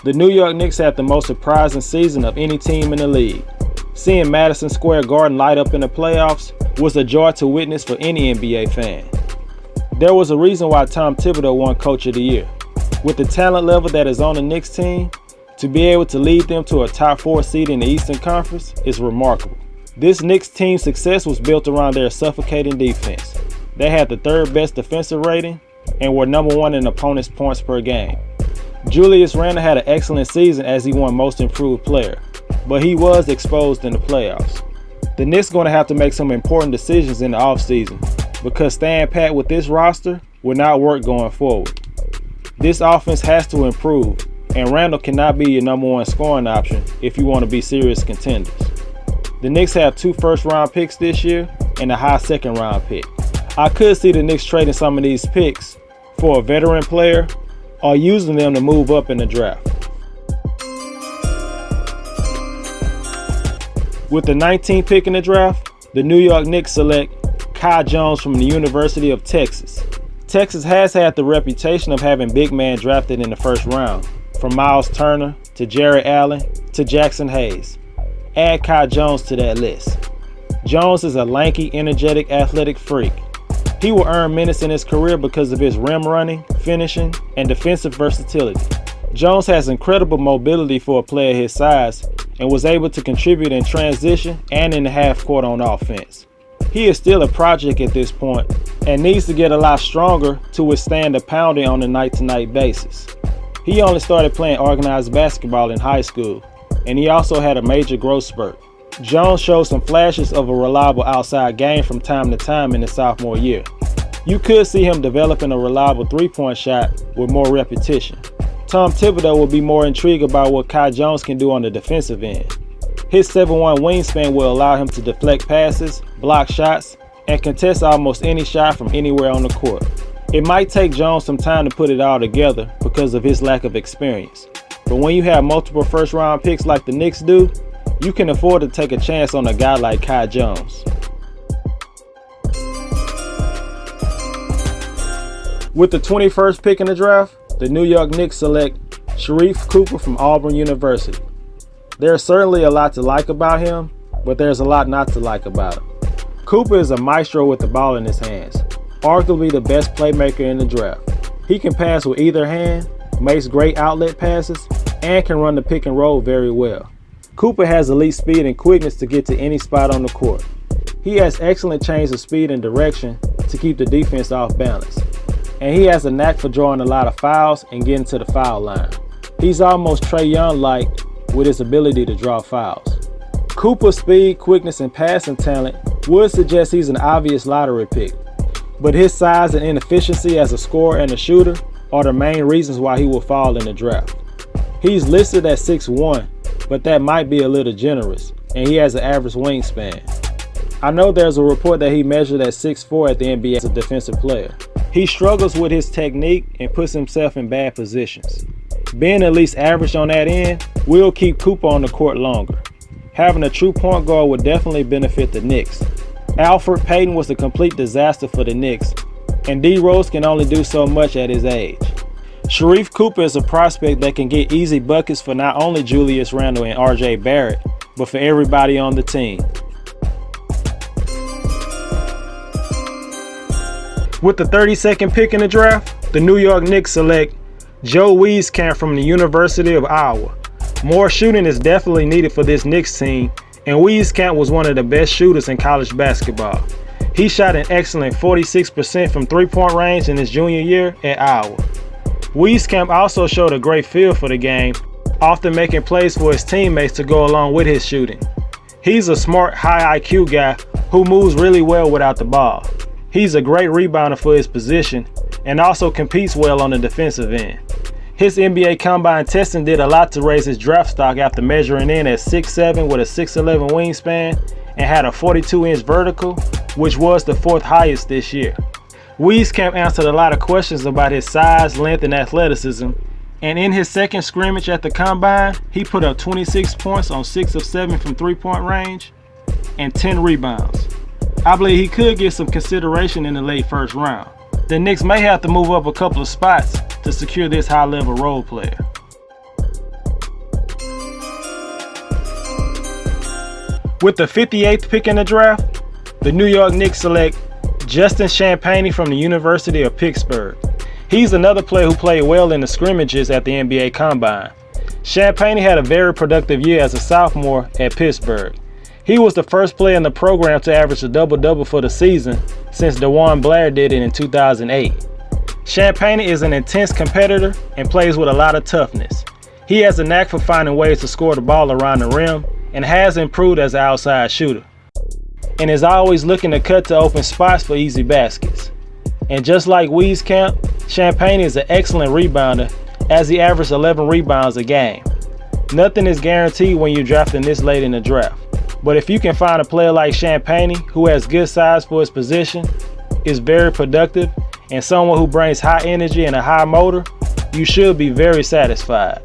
The New York Knicks had the most surprising season of any team in the league. Seeing Madison Square Garden light up in the playoffs was a joy to witness for any NBA fan. There was a reason why Tom Thibodeau won Coach of the Year. With the talent level that is on the Knicks team, to be able to lead them to a top 4 seed in the Eastern Conference is remarkable. This Knicks team's success was built around their suffocating defense. They had the 3rd best defensive rating and were number 1 in opponents' points per game. Julius Randle had an excellent season as he won Most Improved Player, but he was exposed in the playoffs. The Knicks are going to have to make some important decisions in the offseason because staying pat with this roster will not work going forward. This offense has to improve, and Randle cannot be your number 1 scoring option if you want to be serious contenders. The Knicks have 2 first-round picks this year and a high second-round pick. I could see the Knicks trading some of these picks for a veteran player or using them to move up in the draft. With the 19th pick in the draft, the New York Knicks select Kai Jones from the University of Texas. Texas has had the reputation of having big men drafted in the first round, from Miles Turner to Jared Allen to Jackson Hayes. Add Kai Jones to that list. Jones is a lanky, energetic, athletic freak. He will earn minutes in his career because of his rim running, finishing, and defensive versatility. Jones has incredible mobility for a player his size and was able to contribute in transition and in the half court on offense. He is still a project at this point and needs to get a lot stronger to withstand the pounding on a night-to-night basis. He only started playing organized basketball in high school, and he also had a major growth spurt. Jones showed some flashes of a reliable outside game from time to time in his sophomore year. You could see him developing a reliable three-point shot with more repetition. Tom Thibodeau will be more intrigued about what Kai Jones can do on the defensive end. His 7'1" wingspan will allow him to deflect passes, block shots, and contest almost any shot from anywhere on the court. It might take Jones some time to put it all together because of his lack of experience. But when you have multiple first-round picks like the Knicks do, you can afford to take a chance on a guy like Kai Jones. With the 21st pick in the draft, the New York Knicks select Sharife Cooper from Auburn University. There's certainly a lot to like about him, but there's a lot not to like about him. Cooper is a maestro with the ball in his hands, arguably the best playmaker in the draft. He can pass with either hand, makes great outlet passes, and can run the pick and roll very well. Cooper has elite speed and quickness to get to any spot on the court. He has excellent change of speed and direction to keep the defense off balance. And he has a knack for drawing a lot of fouls and getting to the foul line. He's almost Trae Young-like with his ability to draw fouls. Cooper's speed, quickness, and passing talent would suggest he's an obvious lottery pick. But his size and inefficiency as a scorer and a shooter are the main reasons why he will fall in the draft. He's listed at 6'1", but that might be a little generous, and he has an average wingspan. I know there's a report that he measured at 6'4" at the NBA as a defensive player. He struggles with his technique and puts himself in bad positions. Being at least average on that end will keep Cooper on the court longer. Having a true point guard would definitely benefit the Knicks. Alfred Payton was a complete disaster for the Knicks, and D. Rose can only do so much at his age. Sharife Cooper is a prospect that can get easy buckets for not only Julius Randle and RJ Barrett, but for everybody on the team. With the 32nd pick in the draft, the New York Knicks select Joe Wieskamp from the University of Iowa. More shooting is definitely needed for this Knicks team, and Wieskamp was one of the best shooters in college basketball. He shot an excellent 46% from three-point range in his junior year at Iowa. Wieskamp also showed a great feel for the game, often making plays for his teammates to go along with his shooting. He's a smart, high IQ guy who moves really well without the ball. He's a great rebounder for his position and also competes well on the defensive end. His NBA Combine testing did a lot to raise his draft stock after measuring in at 6'7" with a 6'11" wingspan and had a 42-inch vertical, which was the 4th highest this year. Wieskamp answered a lot of questions about his size, length, and athleticism, and in his second scrimmage at the Combine, he put up 26 points on 6 of 7 from three-point range and 10 rebounds. I believe he could get some consideration in the late first round. The Knicks may have to move up a couple of spots to secure this high-level role player. With the 58th pick in the draft, the New York Knicks select Justin Champagnie from the University of Pittsburgh. He's another player who played well in the scrimmages at the NBA Combine. Champagnie had a very productive year as a sophomore at Pittsburgh. He was the first player in the program to average a double-double for the season since DeJuan Blair did it in 2008. Champagnie is an intense competitor and plays with a lot of toughness. He has a knack for finding ways to score the ball around the rim and has improved as an outside shooter, and is always looking to cut to open spots for easy baskets. And just like Wieskamp, Champagnie is an excellent rebounder as he averaged 11 rebounds a game. Nothing is guaranteed when you're drafting this late in the draft, but if you can find a player like Champagnie who has good size for his position, is very productive, and someone who brings high energy and a high motor, you should be very satisfied.